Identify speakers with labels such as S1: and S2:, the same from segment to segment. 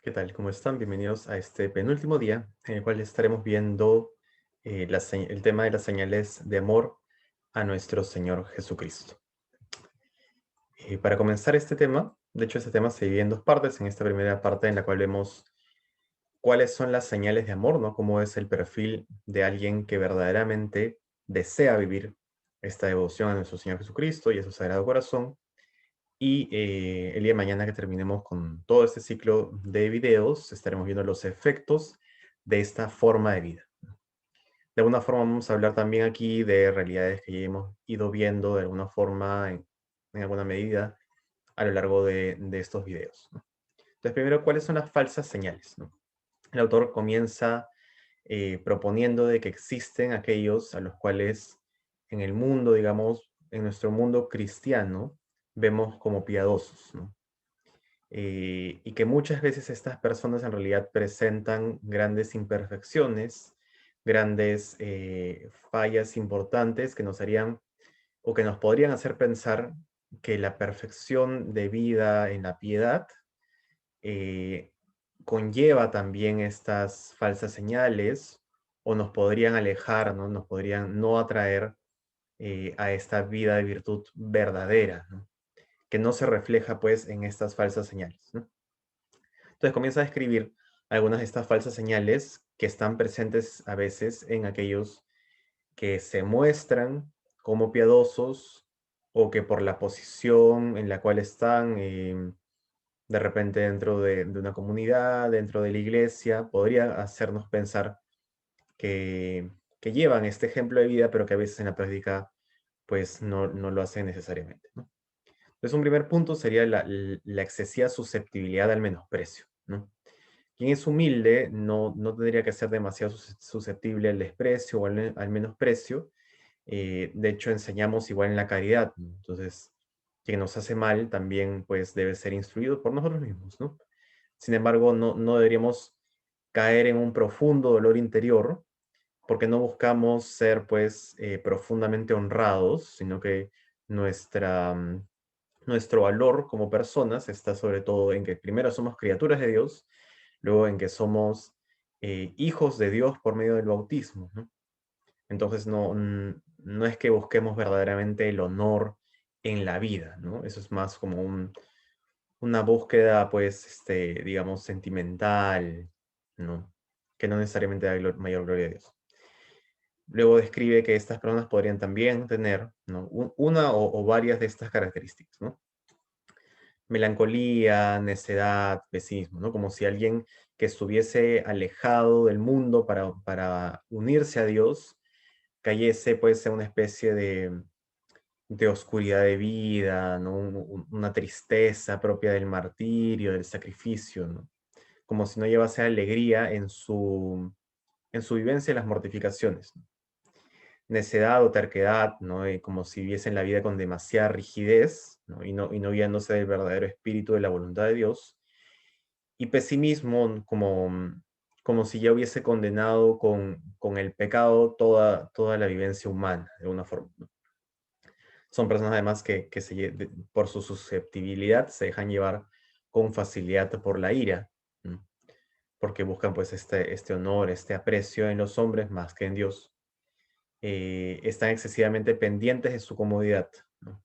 S1: ¿Qué tal? ¿Cómo están? Bienvenidos a este penúltimo día en el cual estaremos viendo el tema de las señales de amor a nuestro Señor Jesucristo. Para comenzar este tema, de hecho este tema se divide en dos partes. En esta primera parte en la cual vemos cuáles son las señales de amor, ¿no? Cómo es el perfil de alguien que verdaderamente desea vivir esta devoción a nuestro Señor Jesucristo y a su Sagrado Corazón. Y el día de mañana que terminemos con todo este ciclo de videos, estaremos viendo los efectos de esta forma de vida. De alguna forma vamos a hablar también aquí de realidades que ya hemos ido viendo de alguna forma, en alguna medida, a lo largo de estos videos, ¿no? Entonces, primero, ¿cuáles son las falsas señales, no? El autor comienza proponiendo de que existen aquellos a los cuales en el mundo, digamos, en nuestro mundo cristiano, vemos como piadosos, ¿no? Y que muchas veces estas personas en realidad presentan grandes imperfecciones, grandes fallas importantes que nos harían o que nos podrían hacer pensar que la perfección de vida en la piedad eh, conlleva también estas falsas señales o nos podrían alejar, ¿no? Nos podrían no atraer a esta vida de virtud verdadera, ¿no? Que no se refleja pues en estas falsas señales, ¿no? Entonces comienza a describir algunas de estas falsas señales que están presentes a veces en aquellos que se muestran como piadosos o que por la posición en la cual están, de repente dentro de una comunidad, dentro de la iglesia, podría hacernos pensar que, que llevan este ejemplo de vida, pero que a veces en la práctica pues no lo hacen necesariamente, ¿no? Entonces un primer punto sería la excesiva susceptibilidad al menosprecio, ¿no? Quien es humilde no tendría que ser demasiado susceptible al desprecio o al menosprecio. De hecho, enseñamos igual en la caridad, ¿no? Entonces, quien nos hace mal también pues debe ser instruido por nosotros mismos, ¿no? Sin embargo, no deberíamos caer en un profundo dolor interior porque no buscamos ser pues profundamente honrados, sino que nuestra, nuestro valor como personas está sobre todo en que primero somos criaturas de Dios, luego en que somos hijos de Dios por medio del bautismo, ¿no? Entonces no es que busquemos verdaderamente el honor en la vida, ¿no? Eso es más como una búsqueda, pues, digamos, sentimental, ¿no? Que no necesariamente da mayor gloria a Dios. Luego describe que estas personas podrían también tener, ¿no? Una o varias de estas características, ¿no? Melancolía, necedad, pesimismo, ¿no? Como si alguien que estuviese alejado del mundo para unirse a Dios cayese pues en una especie de oscuridad de vida, ¿no? Una tristeza propia del martirio, del sacrificio, ¿no? Como si no llevase alegría en su vivencia de las mortificaciones, ¿no? Necedad o terquedad, ¿no? Como si viviesen la vida con demasiada rigidez, ¿no? Y no guiándose del verdadero espíritu de la voluntad de Dios. Y pesimismo como si ya hubiese condenado con el pecado toda la vivencia humana, de alguna forma, ¿no? Son personas además que por su susceptibilidad se dejan llevar con facilidad por la ira, ¿no? Porque buscan pues este honor, este aprecio en los hombres más que en Dios. Están excesivamente pendientes de su comodidad, ¿no?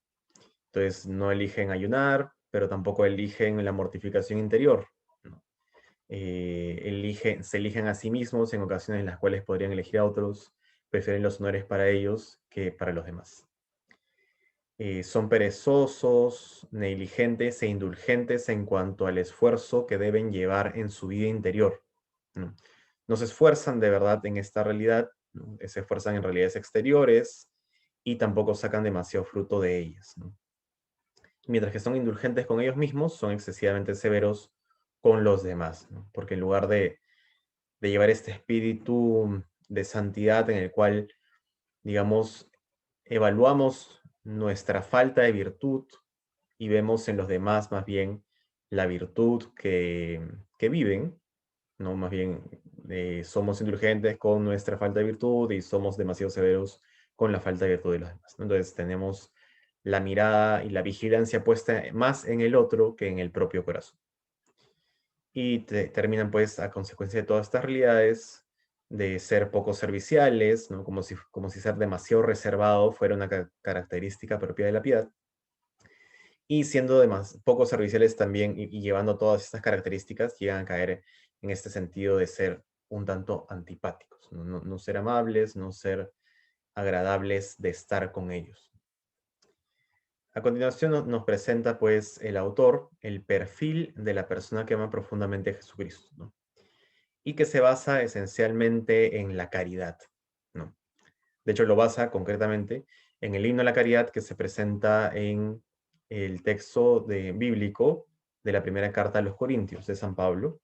S1: Entonces no eligen ayunar, pero tampoco eligen la mortificación interior, ¿no? Se eligen a sí mismos en ocasiones en las cuales podrían elegir a otros, prefieren los honores para ellos que para los demás. Son perezosos, negligentes e indulgentes en cuanto al esfuerzo que deben llevar en su vida interior, ¿no? No se esfuerzan de verdad en esta realidad, ¿no? Se esfuerzan en realidades exteriores y tampoco sacan demasiado fruto de ellas, ¿no? Mientras que son indulgentes con ellos mismos, son excesivamente severos con los demás, ¿no? Porque en lugar de llevar este espíritu de santidad en el cual, digamos, evaluamos nuestra falta de virtud y vemos en los demás más bien la virtud que viven, ¿no? Más bien somos indulgentes con nuestra falta de virtud y somos demasiado severos con la falta de virtud de los demás, ¿no? Entonces tenemos la mirada y la vigilancia puesta más en el otro que en el propio corazón. y terminan pues a consecuencia de todas estas realidades de ser poco serviciales, ¿no? Como si ser demasiado reservado fuera una característica propia de la piedad, y siendo poco serviciales también y llevando todas estas características, llegan a caer en este sentido de ser un tanto antipáticos, ¿no? No ser amables, no ser agradables de estar con ellos. A continuación nos presenta pues el autor el perfil de la persona que ama profundamente a Jesucristo, ¿no? Y que se basa esencialmente en la caridad, ¿no? De hecho, lo basa concretamente en el himno a la caridad que se presenta en el texto bíblico de la primera carta a los Corintios de San Pablo,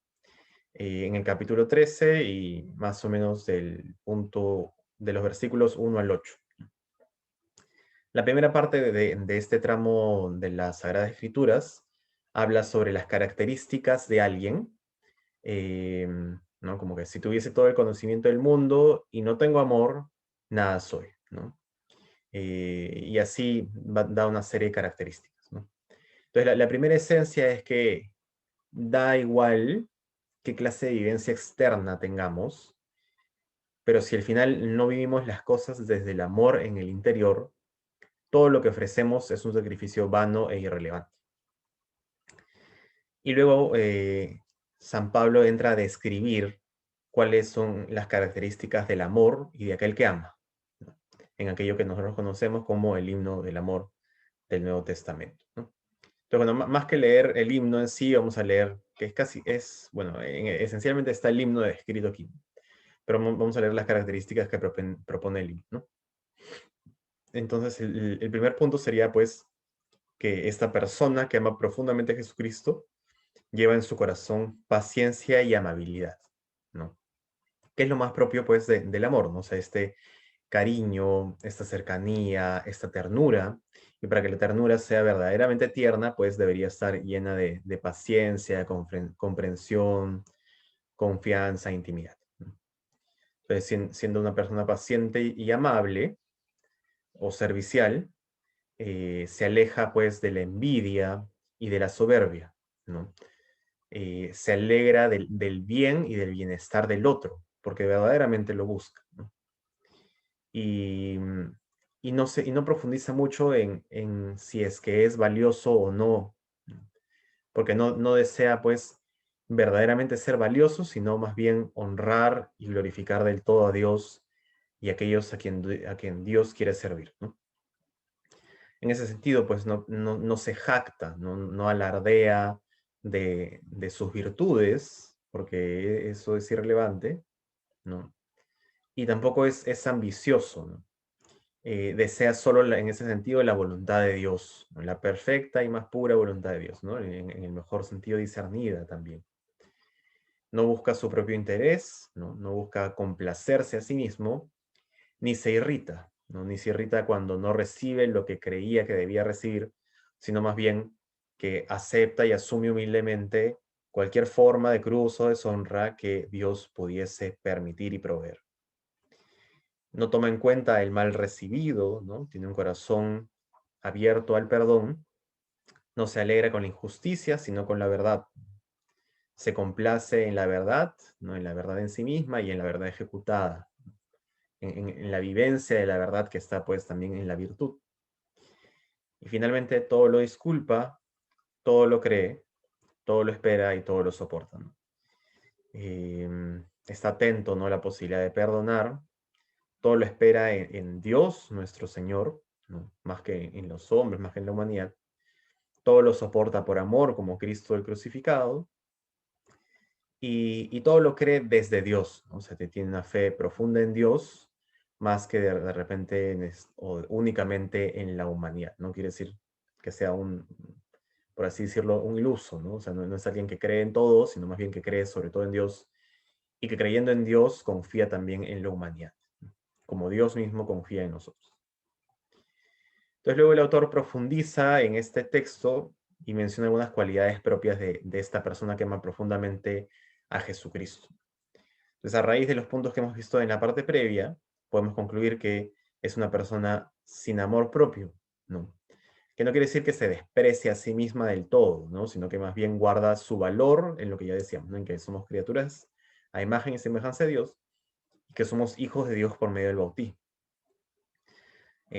S1: en el capítulo 13 y más o menos del punto de los versículos 1 al 8. La primera parte de este tramo de las Sagradas Escrituras habla sobre las características de alguien, ¿no? Como que si tuviese todo el conocimiento del mundo y no tengo amor, nada soy, ¿no? Y así da una serie de características, ¿no? Entonces, la primera esencia es que da igual qué clase de vivencia externa tengamos, pero si al final no vivimos las cosas desde el amor en el interior, todo lo que ofrecemos es un sacrificio vano e irrelevante. Y luego San Pablo entra a describir cuáles son las características del amor y de aquel que ama, ¿no? En aquello que nosotros conocemos como el himno del amor del Nuevo Testamento, ¿no? Entonces, bueno, más que leer el himno en sí, vamos a leer, que bueno, esencialmente está el himno escrito aquí, pero vamos a leer las características que propone el himno, ¿no? Entonces, el primer punto sería, pues, que esta persona que ama profundamente a Jesucristo lleva en su corazón paciencia y amabilidad, ¿no? Que es lo más propio, pues, del amor, ¿no? O sea, este cariño, esta cercanía, esta ternura, y para que la ternura sea verdaderamente tierna, pues debería estar llena de paciencia, comprensión, confianza, intimidad, ¿no? Entonces, siendo una persona paciente y amable o servicial, se aleja pues de la envidia y de la soberbia, ¿no? Se alegra del bien y del bienestar del otro, porque verdaderamente lo busca, ¿no? Y, y no profundiza mucho en si es que es valioso o no, ¿no? Porque no desea pues verdaderamente ser valioso, sino más bien honrar y glorificar del todo a Dios y a aquellos a quien Dios quiere servir, ¿no? En ese sentido, pues no se jacta, no alardea de sus virtudes, porque eso es irrelevante, ¿no? Y tampoco es ambicioso, ¿no? Desea solo en ese sentido la voluntad de Dios, ¿no? La perfecta y más pura voluntad de Dios, ¿no? En el mejor sentido discernida también. No busca su propio interés, ¿no? No busca complacerse a sí mismo, ni se irrita, ¿no? Ni se irrita cuando no recibe lo que creía que debía recibir, sino más bien que acepta y asume humildemente cualquier forma de cruz o deshonra que Dios pudiese permitir y proveer. No toma en cuenta el mal recibido, ¿no? Tiene un corazón abierto al perdón, no se alegra con la injusticia, sino con la verdad. Se complace en la verdad, ¿no? En la verdad en sí misma y en la verdad ejecutada, en la vivencia de la verdad que está pues también en la virtud. Y finalmente todo lo disculpa, todo lo cree, todo lo espera y todo lo soporta, ¿no? Está atento, ¿no? A la posibilidad de perdonar, todo lo espera en Dios, nuestro Señor, ¿no? Más que en los hombres, más que en la humanidad. Todo lo soporta por amor, como Cristo el crucificado, y todo lo cree desde Dios, ¿no? O sea, tiene una fe profunda en Dios, más que de repente o únicamente en la humanidad. No quiere decir que sea por así decirlo, un iluso, ¿no? O sea, no es alguien que cree en todo, sino más bien que cree sobre todo en Dios, y que creyendo en Dios confía también en la humanidad, ¿no? Como Dios mismo confía en nosotros. Entonces luego el autor profundiza en este texto y menciona algunas cualidades propias de esta persona que ama profundamente a Jesucristo. Entonces, a raíz de los puntos que hemos visto en la parte previa, podemos concluir que es una persona sin amor propio, ¿no? que no quiere decir que se desprecie a sí misma del todo, ¿no? Sino que más bien guarda su valor en lo que ya decíamos, ¿no? En que somos criaturas a imagen y semejanza de Dios, y que somos hijos de Dios por medio del bautismo.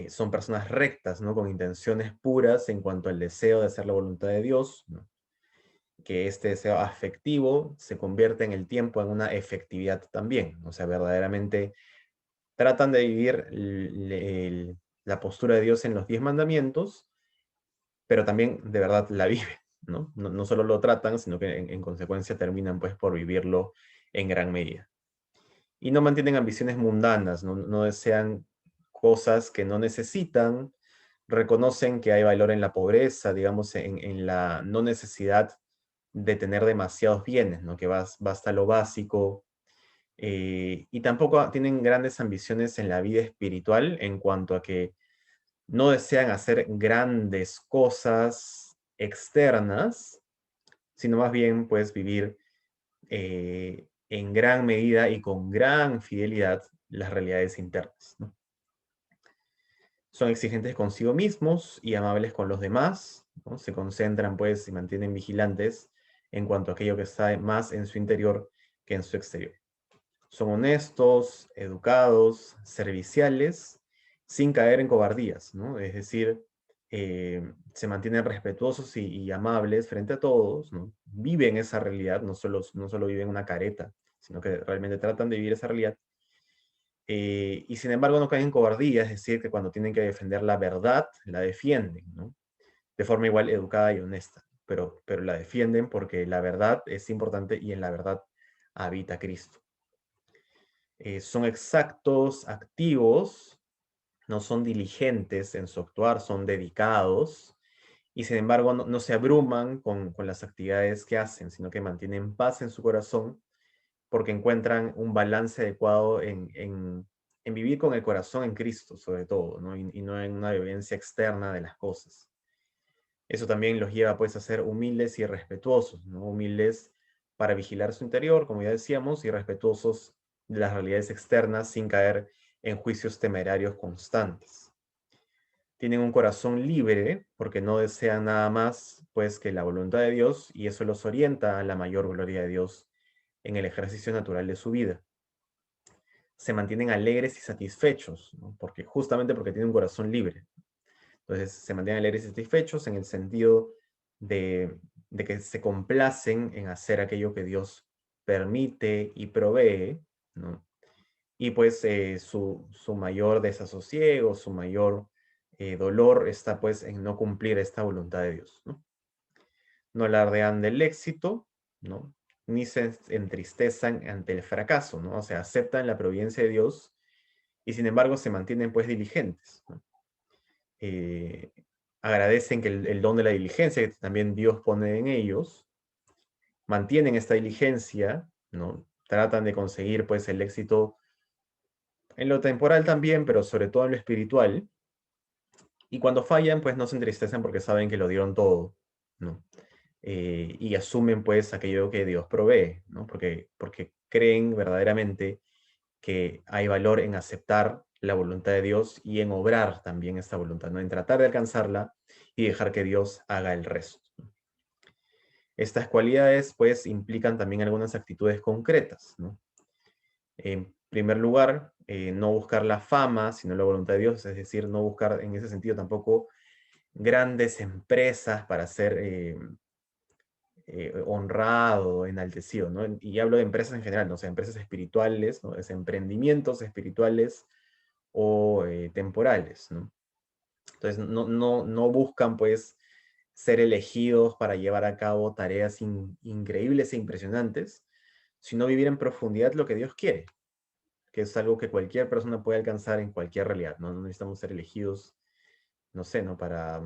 S1: Son personas rectas, ¿no? Con intenciones puras en cuanto al deseo de hacer la voluntad de Dios, ¿no? Que este deseo afectivo se convierte en el tiempo en una efectividad también. O sea, verdaderamente tratan de vivir la postura de Dios en los 10 mandamientos, pero también de verdad la viven, ¿no? No solo lo tratan, sino que en consecuencia terminan pues por vivirlo en gran medida. Y no mantienen ambiciones mundanas, no desean cosas que no necesitan, reconocen que hay valor en la pobreza, digamos, en la no necesidad de tener demasiados bienes, ¿no? Que basta lo básico, y tampoco tienen grandes ambiciones en la vida espiritual en cuanto a que no desean hacer grandes cosas externas, sino más bien pues vivir en gran medida y con gran fidelidad las realidades internas, ¿no? Son exigentes consigo mismos y amables con los demás, ¿no? Se concentran pues y mantienen vigilantes en cuanto a aquello que está más en su interior que en su exterior. Son honestos, educados, serviciales, sin caer en cobardías, ¿no? Es decir, se mantienen respetuosos y amables frente a todos, ¿no? Viven esa realidad, no solo viven una careta, sino que realmente tratan de vivir esa realidad. Y sin embargo no caen en cobardía, es decir, que cuando tienen que defender la verdad, la defienden, ¿no? De forma igual educada y honesta, pero la defienden porque la verdad es importante y en la verdad habita Cristo. Son exactos, activos, no son diligentes en su actuar, son dedicados y sin embargo no se abruman con las actividades que hacen, sino que mantienen paz en su corazón porque encuentran un balance adecuado en vivir con el corazón en Cristo, sobre todo, ¿no? Y no en una vivencia externa de las cosas. Eso también los lleva pues a ser humildes y respetuosos, ¿no? Humildes para vigilar su interior, como ya decíamos, y respetuosos de las realidades externas sin caer en juicios temerarios constantes. Tienen un corazón libre porque no desean nada más pues que la voluntad de Dios y eso los orienta a la mayor gloria de Dios en el ejercicio natural de su vida. Se mantienen alegres y satisfechos, ¿no? Justamente porque tienen un corazón libre. Entonces se mantienen alegres y satisfechos en el sentido de que se complacen en hacer aquello que Dios permite y provee, ¿no? Y pues su mayor desasosiego, su mayor dolor está pues en no cumplir esta voluntad de Dios, ¿no? No alardean del éxito, ¿no? Ni se entristezan ante el fracaso, ¿no? O sea, aceptan la providencia de Dios y sin embargo se mantienen pues diligentes, ¿no? eh, Agradecen que el don de la diligencia que también Dios pone en ellos, mantienen esta diligencia, ¿no? Tratan de conseguir pues el éxito en lo temporal también, pero sobre todo en lo espiritual, y cuando fallan pues no se entristecen porque saben que lo dieron todo, ¿no? Y asumen pues aquello que Dios provee, ¿no? Porque creen verdaderamente que hay valor en aceptar la voluntad de Dios y en obrar también esta voluntad, ¿no? En tratar de alcanzarla y dejar que Dios haga el resto. Estas cualidades, pues, implican también algunas actitudes concretas, ¿no? En primer lugar, no buscar la fama, sino la voluntad de Dios, es decir, no buscar en ese sentido tampoco grandes empresas para ser honrado, enaltecido, ¿no? Y hablo de empresas en general, ¿no? O sea, empresas espirituales, ¿no? Es emprendimientos espirituales o temporales, ¿no? Entonces, no buscan, pues, ser elegidos para llevar a cabo tareas increíbles e impresionantes, sino vivir en profundidad lo que Dios quiere, que es algo que cualquier persona puede alcanzar en cualquier realidad, ¿no? No necesitamos ser elegidos, no sé, ¿no? Para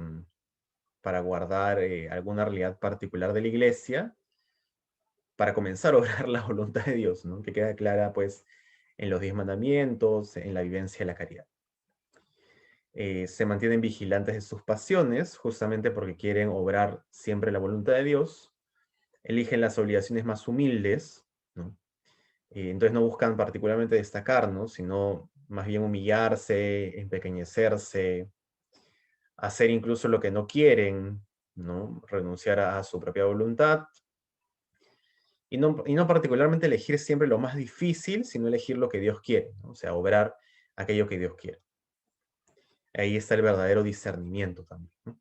S1: guardar alguna realidad particular de la iglesia, para comenzar a obrar la voluntad de Dios, ¿no? Que queda clara, pues, en los 10 mandamientos, en la vivencia de la caridad. Se mantienen vigilantes de sus pasiones, justamente porque quieren obrar siempre la voluntad de Dios, eligen las obligaciones más humildes, ¿no? Entonces no buscan particularmente destacar, ¿no? Sino más bien humillarse, empequeñecerse, hacer incluso lo que no quieren, ¿no? Renunciar a su propia voluntad. Y no particularmente elegir siempre lo más difícil, sino elegir lo que Dios quiere, ¿no? O sea, obrar aquello que Dios quiere. Ahí está el verdadero discernimiento también, ¿no?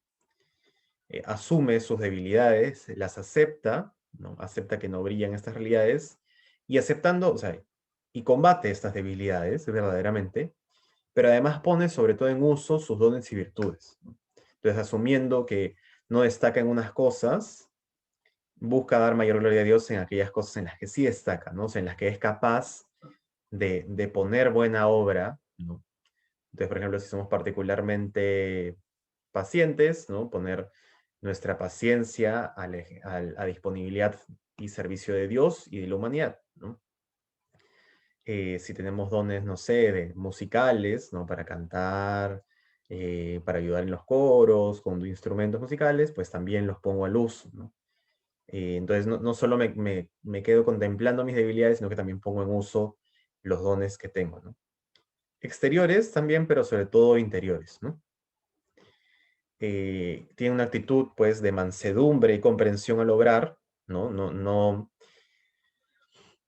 S1: Asume sus debilidades, las acepta, ¿no? Acepta que no brillan estas realidades, y aceptando, o sea, y combate estas debilidades verdaderamente, pero además pone sobre todo en uso sus dones y virtudes, ¿no? Entonces, asumiendo que no destaca en unas cosas, busca dar mayor gloria a Dios en aquellas cosas en las que sí destaca, ¿no? O sea, en las que es capaz de poner buena obra, ¿no? Entonces, por ejemplo, si somos particularmente pacientes, ¿no? Poner nuestra paciencia a disponibilidad y servicio de Dios y de la humanidad, ¿no? Si tenemos dones, no sé, de musicales, ¿no? Para cantar, para ayudar en los coros, con instrumentos musicales, pues también los pongo al uso, ¿no? Entonces, no solo me quedo contemplando mis debilidades, sino que también pongo en uso los dones que tengo, ¿no? Exteriores también, pero sobre todo interiores, ¿no? Tiene una actitud, pues, de mansedumbre y comprensión al obrar, ¿no?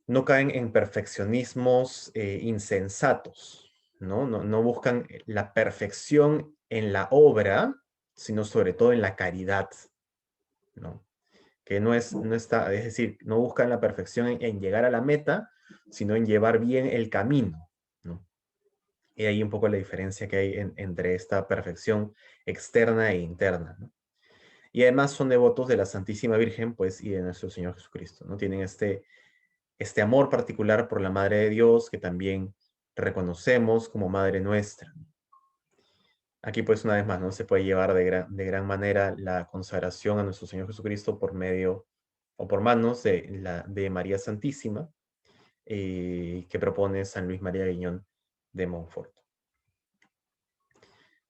S1: No caen en perfeccionismos insensatos, ¿no? No buscan la perfección en la obra, sino sobre todo en la caridad, ¿no? Que no está, es decir, no buscan la perfección en llegar a la meta, sino en llevar bien el camino, ¿no? Y ahí un poco la diferencia que hay entre esta perfección externa e interna, ¿no? Y además son devotos de la Santísima Virgen, pues, y de nuestro Señor Jesucristo, ¿no? Tienen este amor particular por la Madre de Dios que también reconocemos como Madre nuestra. Aquí, pues, una vez más, ¿no? Se puede llevar de gran manera la consagración a nuestro Señor Jesucristo por medio o por manos de María Santísima, que propone San Luis María Guiñón de Montfort.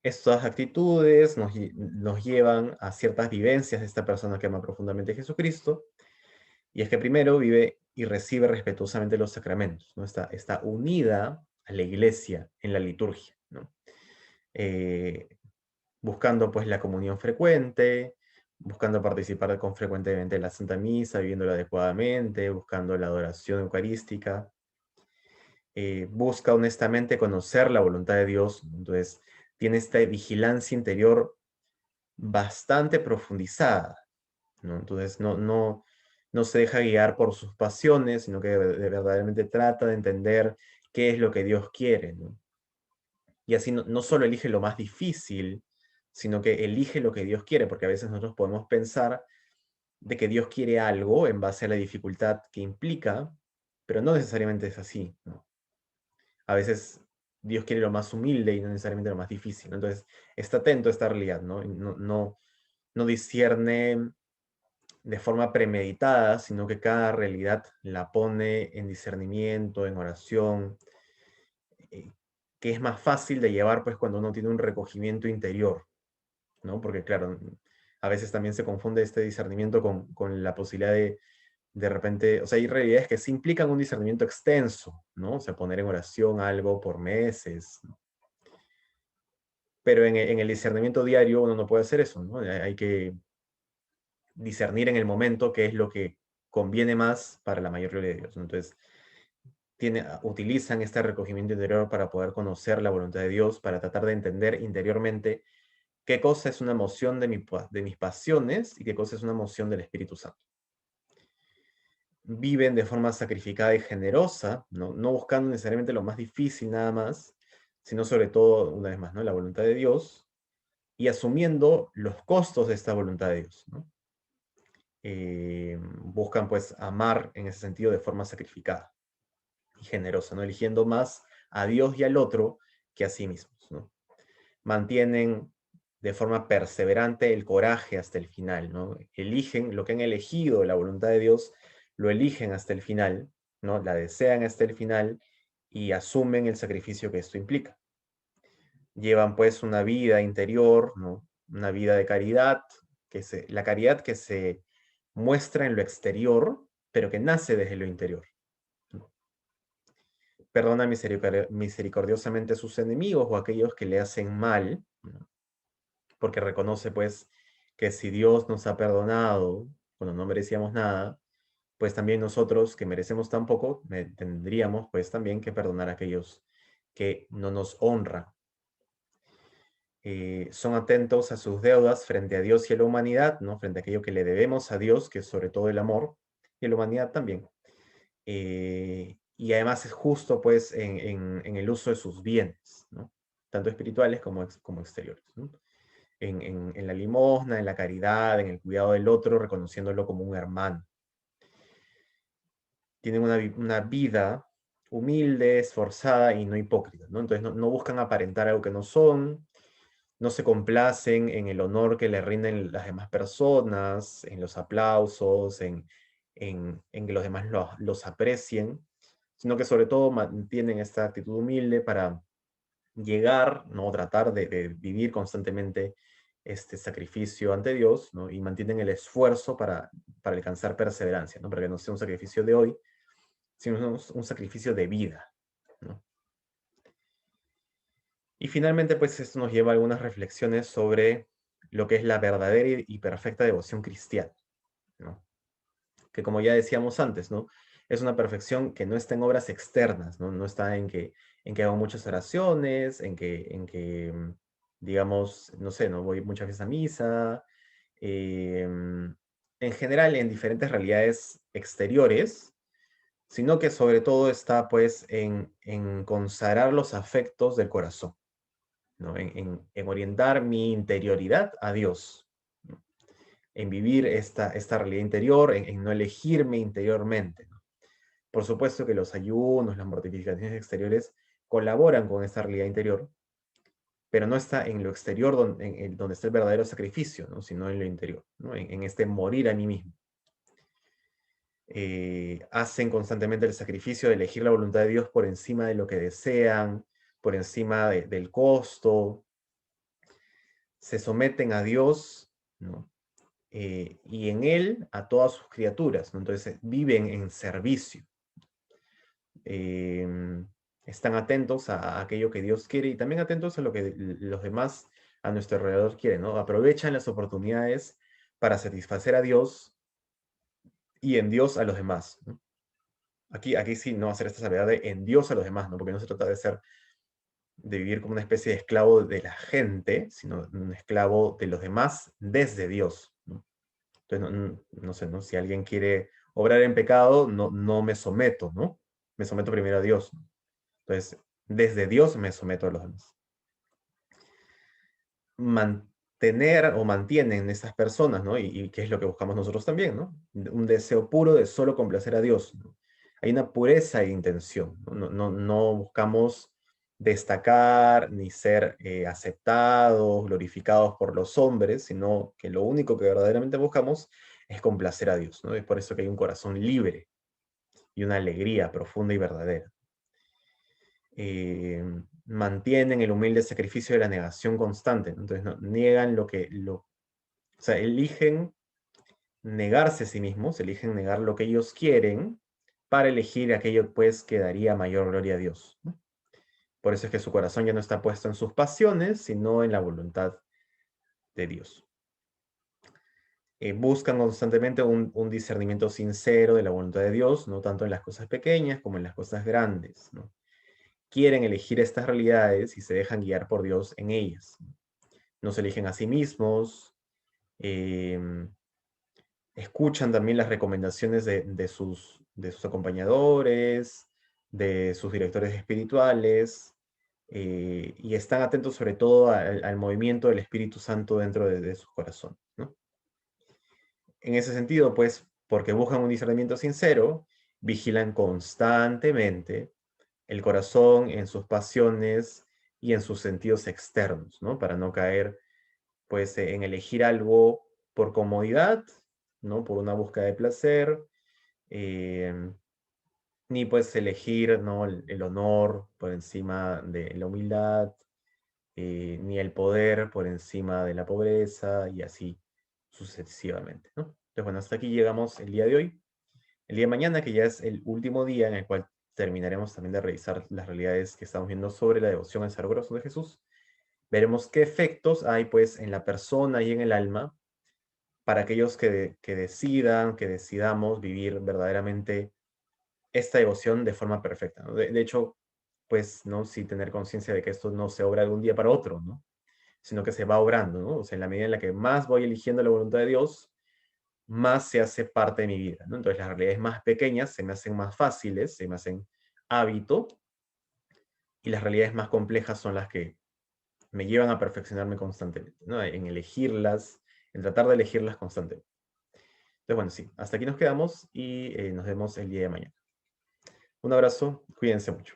S1: Estas actitudes nos llevan a ciertas vivencias de esta persona que ama profundamente a Jesucristo, y es que primero vive y recibe respetuosamente los sacramentos, ¿no? Está unida a la iglesia en la liturgia, ¿no? Eh, Buscando pues la comunión frecuente, buscando participar con frecuentemente en la Santa Misa, viviéndola adecuadamente, buscando la adoración eucarística, busca honestamente conocer la voluntad de Dios, entonces tiene esta vigilancia interior bastante profundizada, ¿no? Entonces no se deja guiar por sus pasiones, sino que verdaderamente trata de entender qué es lo que Dios quiere, ¿no? Y así no solo elige lo más difícil, sino que elige lo que Dios quiere, porque a veces nosotros podemos pensar de que Dios quiere algo en base a la dificultad que implica, pero no necesariamente es así, ¿no? A veces Dios quiere lo más humilde y no necesariamente lo más difícil, ¿no? Entonces, está atento a esta realidad, ¿no? Y no discierne de forma premeditada, sino que cada realidad la pone en discernimiento, en oración, eh, que es más fácil de llevar pues cuando uno tiene un recogimiento interior, ¿no? Porque claro, a veces también se confunde este discernimiento con la posibilidad de repente, o sea, hay realidades que sí implican un discernimiento extenso, ¿no? O sea, poner en oración algo por meses, ¿no? Pero en el discernimiento diario uno no puede hacer eso, ¿no? Hay que discernir en el momento qué es lo que conviene más para la mayor gloria de Dios, ¿no? Entonces, utilizan este recogimiento interior para poder conocer la voluntad de Dios, para tratar de entender interiormente qué cosa es una emoción de mis pasiones y qué cosa es una emoción del Espíritu Santo. Viven de forma sacrificada y generosa, no buscando necesariamente lo más difícil nada más, sino sobre todo, una vez más, ¿no? La voluntad de Dios y asumiendo los costos de esta voluntad de Dios, ¿no? Buscan pues amar en ese sentido de forma sacrificada y generosa, ¿no? Eligiendo más a Dios y al otro que a sí mismos, ¿no? Mantienen de forma perseverante el coraje hasta el final, ¿no? Eligen lo que han elegido, la voluntad de Dios, lo eligen hasta el final, ¿no? La desean hasta el final y asumen el sacrificio que esto implica. Llevan pues una vida interior, ¿no? Una vida de caridad, la caridad que se muestra en lo exterior, pero que nace desde lo interior, ¿no? Perdona misericordiosamente a sus enemigos o a aquellos que le hacen mal, ¿no? porque reconoce pues que si Dios nos ha perdonado cuando no merecíamos nada, pues también nosotros que merecemos tan poco, tendríamos pues también que perdonar a aquellos que no nos honran. Son atentos a sus deudas frente a Dios y a la humanidad, ¿no? Frente a aquello que le debemos a Dios, que es sobre todo el amor, y a la humanidad también. Y además es justo pues en el uso de sus bienes, ¿no? Tanto espirituales como exteriores, ¿no? En la limosna, en la caridad, en el cuidado del otro, reconociéndolo como un hermano. Tienen una vida humilde, esforzada y no hipócrita, ¿no? Entonces no buscan aparentar algo que no son, no se complacen en el honor que le rinden las demás personas, en los aplausos, en que los demás los aprecien, sino que sobre todo mantienen esta actitud humilde para llegar, ¿no? Tratar de vivir constantemente este sacrificio ante Dios, ¿no? Y mantienen el esfuerzo para alcanzar perseverancia, ¿no? Para que no sea un sacrificio de hoy, sino un sacrificio de vida, ¿no? Y finalmente, pues esto nos lleva a algunas reflexiones sobre lo que es la verdadera y perfecta devoción cristiana, ¿no? Que como ya decíamos antes, ¿no? Es una perfección que no está en obras externas, ¿no? No está en que hago muchas oraciones, digamos, no sé, no voy muchas veces a misa, en general en diferentes realidades exteriores, sino que sobre todo está pues en consagrar los afectos del corazón, ¿no? En orientar mi interioridad a Dios, ¿no? En vivir esta realidad interior, en no elegirme interiormente, ¿no? Por supuesto que los ayunos, las mortificaciones exteriores colaboran con esta realidad interior, pero no está en lo exterior donde está el verdadero sacrificio, ¿no? Sino en lo interior, ¿no? En este morir a mí mismo. Hacen constantemente el sacrificio de elegir la voluntad de Dios por encima de lo que desean, por encima del costo, se someten a Dios, ¿no? Y en Él a todas sus criaturas, ¿no? Entonces viven en servicio. Están atentos a aquello que Dios quiere y también atentos a lo que los demás a nuestro alrededor quieren, ¿no? Aprovechan las oportunidades para satisfacer a Dios y en Dios a los demás, ¿no? Aquí sí no hacer esta salvedad de en Dios a los demás, ¿no? Porque no se trata de vivir como una especie de esclavo de la gente, sino un esclavo de los demás desde Dios, ¿no? Entonces, no sé, ¿no? Si alguien quiere obrar en pecado, no me someto, ¿no? Me someto primero a Dios, ¿no? Entonces, desde Dios me someto a los demás. Mantener o mantienen esas personas, ¿no? Y qué es lo que buscamos nosotros también, ¿no? Un deseo puro de solo complacer a Dios, ¿no? Hay una pureza de intención, ¿no? No buscamos destacar ni ser aceptados, glorificados por los hombres, sino que lo único que verdaderamente buscamos es complacer a Dios, ¿no? Es por eso que hay un corazón libre y una alegría profunda y verdadera. Mantienen el humilde sacrificio de la negación constante, ¿no? Entonces niegan o sea, eligen negarse a sí mismos, eligen negar lo que ellos quieren para elegir aquello pues que daría mayor gloria a Dios, ¿no? Por eso es que su corazón ya no está puesto en sus pasiones, sino en la voluntad de Dios. Buscan constantemente un discernimiento sincero de la voluntad de Dios, no tanto en las cosas pequeñas como en las cosas grandes, ¿no? Quieren elegir estas realidades y se dejan guiar por Dios en ellas. No se eligen a sí mismos, em, escuchan también las recomendaciones de sus acompañadores, de sus directores espirituales, y están atentos sobre todo al movimiento del Espíritu Santo dentro de sus corazones, ¿no? En ese sentido, pues, porque buscan un discernimiento sincero, vigilan constantemente el corazón en sus pasiones y en sus sentidos externos, ¿no? Para no caer, pues, en elegir algo por comodidad, ¿no? Por una búsqueda de placer, em, ni pues elegir, ¿no? El honor por encima de la humildad, ni el poder por encima de la pobreza, y así sucesivamente, ¿no? Entonces, bueno, hasta aquí llegamos el día de hoy. El día de mañana, que ya es el último día en el cual terminaremos también de revisar las realidades que estamos viendo sobre la devoción al Sagrado Corazón de Jesús, veremos qué efectos hay pues en la persona y en el alma para aquellos que decidan, que decidamos vivir verdaderamente esta devoción de forma perfecta, ¿no? De hecho, pues, ¿no? Sí tener conciencia de que esto no se obra de un día para otro, ¿no? Sino que se va obrando, ¿no? O sea, en la medida en la que más voy eligiendo la voluntad de Dios, más se hace parte de mi vida, ¿no? Entonces las realidades más pequeñas se me hacen más fáciles, se me hacen hábito, y las realidades más complejas son las que me llevan a perfeccionarme constantemente, ¿no? En elegirlas, en tratar de elegirlas constantemente. Entonces, bueno, sí, hasta aquí nos quedamos y nos vemos el día de mañana. Un abrazo, cuídense mucho.